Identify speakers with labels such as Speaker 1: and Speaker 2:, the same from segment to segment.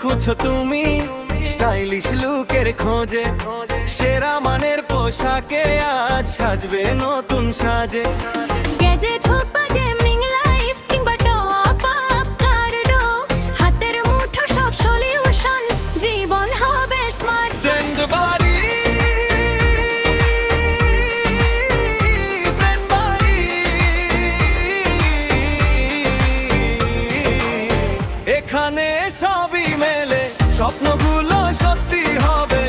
Speaker 1: খুঁজছো তুমি স্টাইলিশ লুকের খোঁজে, সেরা মানের পোশাকে আজ সাজবে নতুন সাজে।
Speaker 2: গ্যাজেট হোক বা গেমিং লাইফ কিংবা টপ আপ কার্ডো, হাতের মুঠো সব সলিউশন, জীবন হবে স্মার্ট।
Speaker 1: ট্রেন্ড বাড়ি, ট্রেন্ড বাড়ি, এখানে সবই মেলে, স্বপ্নগুলো সত্যি হবে,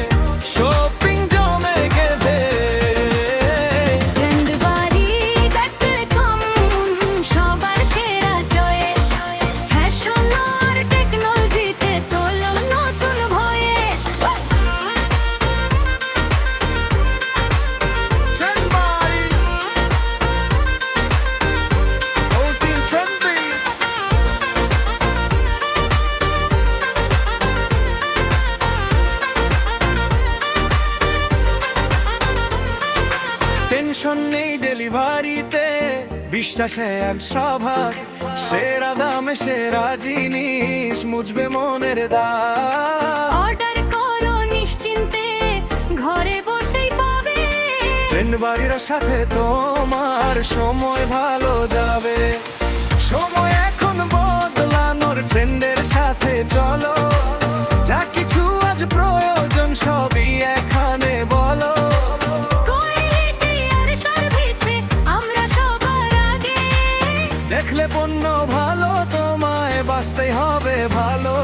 Speaker 1: শপিং জমে গেলে।
Speaker 2: ট্রেন্ড বাড়ি .com সবার সেরা চয়েস, ফ্যাশন আর টেকনোলজিতে তোলো নতুন ভয়েস।
Speaker 1: ট্রেন্ড বাড়ি, ওটিং ট্রেন্ডি। টেনশন নেই ডেলিভারিতে, বিশ্বাসে 100 সেরা দামে সেরা জিনিস, মুছবে মনের দাগ।
Speaker 2: অর্ডার করো নিশ্চিন্তে, ঘরে বসেই পাবে।
Speaker 1: ট্রেন্ড বাড়ির সাথে তোমার সময় ভালো যাবে। সময় এখন বদলানোর, ট্রেন্ডের সাথে চলো, যা কিছু আজ প্রয়োজন সবই এখানে বলো।
Speaker 2: কোয়ালিটি আর সার্ভিসে আমরা সবার আগে।
Speaker 1: দেখলে পণ্য ভালো, তোমায় বাঁচতে হবে ভালো।